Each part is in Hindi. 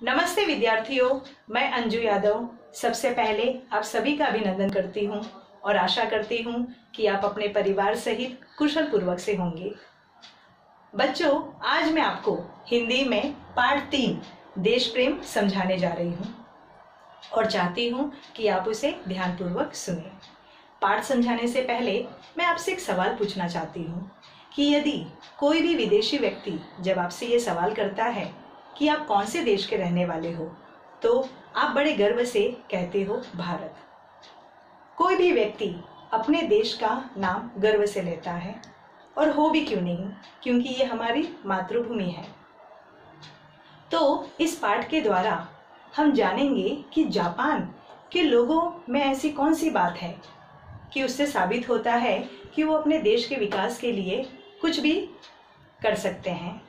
नमस्ते विद्यार्थियों, मैं अंजू यादव सबसे पहले आप सभी का अभिनंदन करती हूँ और आशा करती हूँ कि आप अपने परिवार सहित कुशल पूर्वक से होंगे। बच्चों, आज मैं आपको हिंदी में पाठ 3 देश प्रेम समझाने जा रही हूँ और चाहती हूँ कि आप उसे ध्यानपूर्वक सुनें। पाठ समझाने से पहले मैं आपसे एक सवाल पूछना चाहती हूँ कि यदि कोई भी विदेशी व्यक्ति जब आपसे ये सवाल करता है कि आप कौन से देश के रहने वाले हो, तो आप बड़े गर्व से कहते हो भारत। कोई भी व्यक्ति अपने देश का नाम गर्व से लेता है, और हो भी क्यों नहीं, क्योंकि ये हमारी मातृभूमि है। तो इस पाठ के द्वारा हम जानेंगे कि जापान के लोगों में ऐसी कौन सी बात है कि उससे साबित होता है कि वो अपने देश के विकास के लिए कुछ भी कर सकते हैं।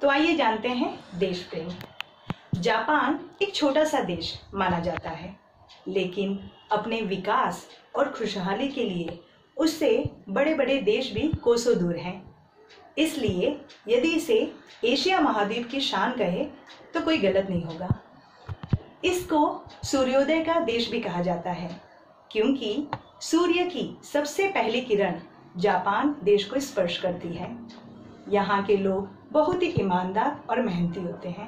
तो आइए जानते हैं देश प्रेम। जापान एक छोटा सा देश माना जाता है, लेकिन अपने विकास और खुशहाली के लिए उससे बड़े बड़े देश भी कोसों दूर हैं। इसलिए यदि इसे एशिया महाद्वीप की शान कहे तो कोई गलत नहीं होगा। इसको सूर्योदय का देश भी कहा जाता है, क्योंकि सूर्य की सबसे पहली किरण जापान देश को स्पर्श करती है। यहाँ के लोग बहुत ही ईमानदार और मेहनती होते हैं।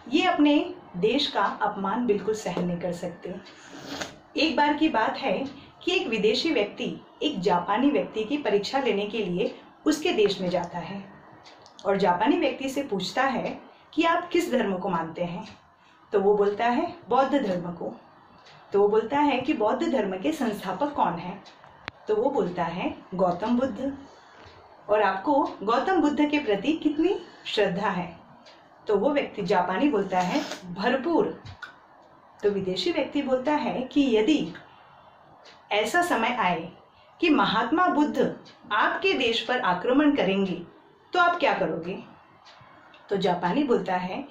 ये अपने देश का अपमान बिल्कुल सहन नहीं कर सकते। एक बार की बात है कि एक विदेशी व्यक्ति एक जापानी व्यक्ति की परीक्षा लेने के लिए उसके देश में जाता है और जापानी व्यक्ति से पूछता है कि आप किस धर्म को मानते हैं। तो वो बोलता है बौद्ध धर्म को। तो वो बोलता है कि बौद्ध धर्म के संस्थापक कौन हैं? तो वो बोलता है गौतम बुद्ध। और आपको गौतम बुद्ध के प्रति कितनी श्रद्धा है? तो वो व्यक्ति जापानी बोलता है भरपूर। तो विदेशी व्यक्ति बोलता है कि यदि ऐसा समय आए कि महात्मा बुद्ध आपके देश पर आक्रमण करेंगे तो आप क्या करोगे? तो जापानी बोलता है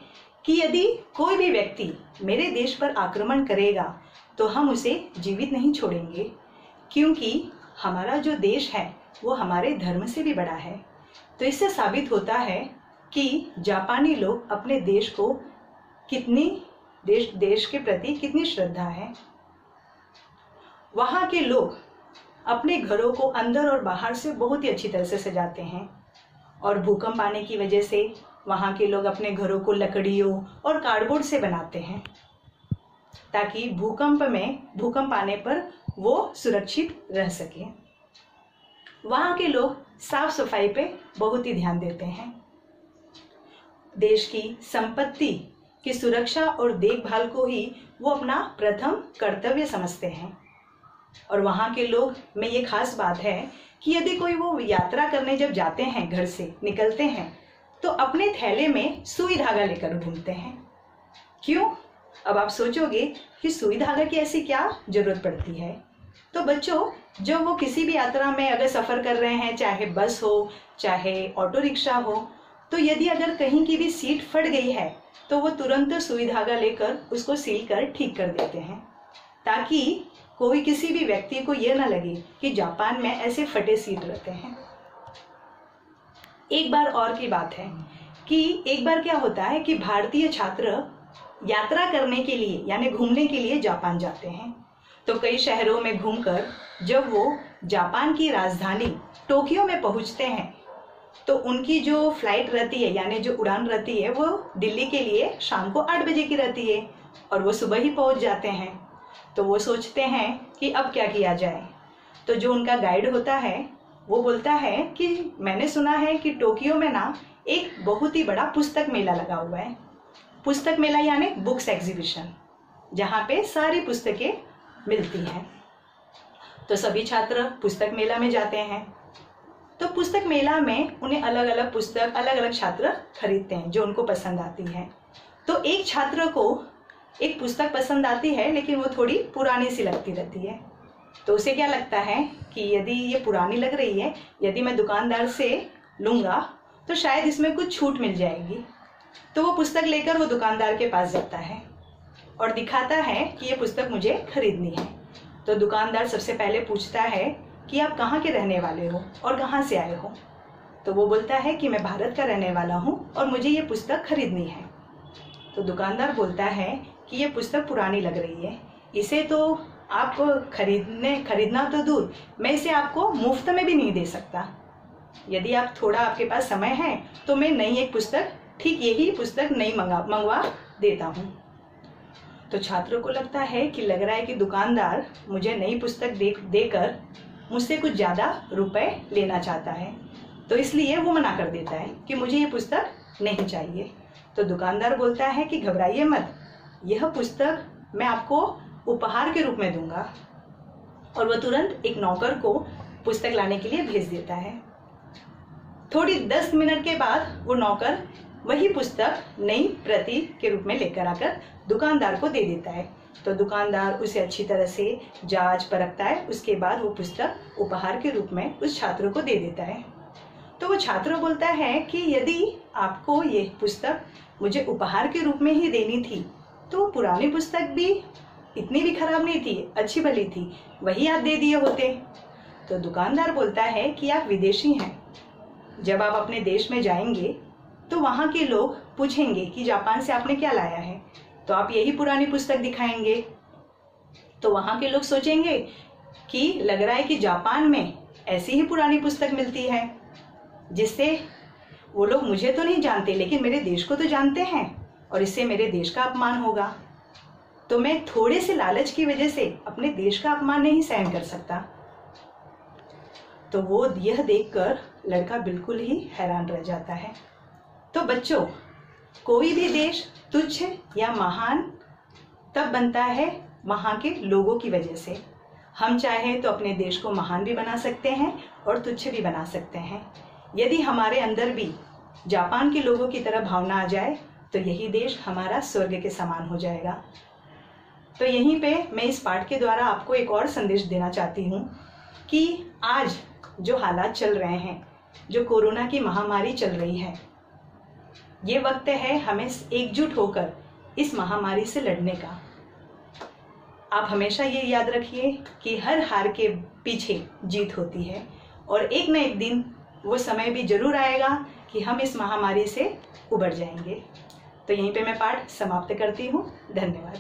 कि यदि कोई भी व्यक्ति मेरे देश पर आक्रमण करेगा तो हम उसे जीवित नहीं छोड़ेंगे, क्योंकि हमारा जो देश है वो हमारे धर्म से भी बड़ा है। तो इससे साबित होता है कि जापानी लोग अपने देश को कितनी देश के प्रति कितनी श्रद्धा है। वहाँ के लोग अपने घरों को अंदर और बाहर से बहुत ही अच्छी तरह से सजाते हैं, और भूकंप आने की वजह से वहाँ के लोग अपने घरों को लकड़ियों और कार्डबोर्ड से बनाते हैं, ताकि भूकंप आने पर वो सुरक्षित रह सके। वहाँ के लोग साफ सफाई पे बहुत ही ध्यान देते हैं। देश की संपत्ति की सुरक्षा और देखभाल को ही वो अपना प्रथम कर्तव्य समझते हैं। और वहाँ के लोग में ये खास बात है कि यदि कोई वो यात्रा करने जब जाते हैं, घर से निकलते हैं, तो अपने थैले में सुई धागा लेकर घूमते हैं। क्यों? अब आप सोचोगे कि सुई धागा की ऐसी क्या जरूरत पड़ती है? तो बच्चों, जब वो किसी भी यात्रा में अगर सफ़र कर रहे हैं, चाहे बस हो चाहे ऑटो रिक्शा हो, तो यदि अगर कहीं की भी सीट फट गई है तो वो तुरंत सुई धागा लेकर उसको सील कर ठीक कर देते हैं, ताकि कोई किसी भी व्यक्ति को ये ना लगे कि जापान में ऐसे फटे सीट रहते हैं। एक बार और की बात है कि एक बार क्या होता है कि भारतीय छात्र यात्रा करने के लिए यानी घूमने के लिए जापान जाते हैं। तो कई शहरों में घूमकर जब वो जापान की राजधानी टोक्यो में पहुंचते हैं, तो उनकी जो फ्लाइट रहती है यानी जो उड़ान रहती है वो दिल्ली के लिए शाम को 8 बजे की रहती है, और वो सुबह ही पहुंच जाते हैं। तो वो सोचते हैं कि अब क्या किया जाए। तो जो उनका गाइड होता है वो बोलता है कि मैंने सुना है कि टोक्यो में ना एक बहुत ही बड़ा पुस्तक मेला लगा हुआ है। पुस्तक मेला यानी बुक्स एग्जीबिशन, जहाँ पे सारी पुस्तकें मिलती हैं। तो सभी छात्र पुस्तक मेला में जाते हैं। तो पुस्तक मेला में उन्हें अलग अलग पुस्तक अलग अलग छात्र खरीदते हैं जो उनको पसंद आती है। तो एक छात्र को एक पुस्तक पसंद आती है, लेकिन वो थोड़ी पुरानी सी लगती रहती है। तो उसे क्या लगता है कि यदि ये पुरानी लग रही है, यदि मैं दुकानदार से लूँगा तो शायद इसमें कुछ छूट मिल जाएगी। तो वो पुस्तक लेकर वो दुकानदार के पास जाता है और दिखाता है कि ये पुस्तक मुझे खरीदनी है। तो दुकानदार सबसे पहले पूछता है कि आप कहाँ के रहने वाले हो और कहाँ से आए हो। तो वो बोलता है कि मैं भारत का रहने वाला हूँ और मुझे ये पुस्तक खरीदनी है। तो तो दुकानदार बोलता है कि ये पुस्तक पुरानी लग रही है, इसे तो आप खरीदना तो दूर, मैं इसे आपको मुफ्त में भी नहीं दे सकता। यदि आप थोड़ा आपके पास समय है तो मैं नई एक पुस्तक, ठीक यही पुस्तक नई मंगवा देता हूँ। तो छात्रों को लगता है कि लग रहा है कि दुकानदार मुझे नई पुस्तक देकर मुझसे कुछ ज़्यादा रुपए लेना चाहता है, तो इसलिए वो मना कर देता है कि मुझे ये पुस्तक नहीं चाहिए। तो दुकानदार बोलता है कि घबराइए मत, यह पुस्तक मैं आपको उपहार के रूप में दूंगा। और वह तुरंत एक नौकर को पुस्तक लाने के लिए भेज देता है। थोड़ी 10 मिनट के बाद वो नौकर वही पुस्तक नई प्रति के रूप में लेकर आकर दुकानदार को दे देता है। तो दुकानदार उसे अच्छी तरह से जांच परखता है, उसके बाद वो पुस्तक उपहार के रूप में उस छात्र को दे देता है। तो वो छात्र बोलता है कि यदि आपको ये पुस्तक मुझे उपहार के रूप में ही देनी थी तो पुरानी पुस्तक भी इतनी भी खराब नहीं थी, अच्छी भली थी, वही आप दे दिए होते। तो दुकानदार बोलता है कि आप विदेशी हैं, जब आप अपने देश में जाएंगे तो वहाँ के लोग पूछेंगे कि जापान से आपने क्या लाया है, तो आप यही पुरानी पुस्तक दिखाएंगे। तो वहाँ के लोग सोचेंगे कि लग रहा है कि जापान में ऐसी ही पुरानी पुस्तक मिलती है, जिससे वो लोग मुझे तो नहीं जानते लेकिन मेरे देश को तो जानते हैं और इससे मेरे देश का अपमान होगा। तो मैं थोड़े से लालच की वजह से अपने देश का अपमान नहीं सहन कर सकता। तो वो यह देखकर लड़का बिल्कुल ही हैरान रह जाता है। तो बच्चों, कोई भी देश तुच्छ या महान तब बनता है वहाँ के लोगों की वजह से। हम चाहें तो अपने देश को महान भी बना सकते हैं और तुच्छ भी बना सकते हैं। यदि हमारे अंदर भी जापान के लोगों की तरह भावना आ जाए तो यही देश हमारा स्वर्ग के समान हो जाएगा। तो यहीं पे मैं इस पाठ के द्वारा आपको एक और संदेश देना चाहती हूँ कि आज जो हालात चल रहे हैं, जो कोरोना की महामारी चल रही है, ये वक्त है हमें एकजुट होकर इस महामारी से लड़ने का। आप हमेशा ये याद रखिए कि हर हार के पीछे जीत होती है और एक न एक दिन वो समय भी जरूर आएगा कि हम इस महामारी से उबर जाएंगे। तो यहीं पे मैं पाठ समाप्त करती हूँ। धन्यवाद।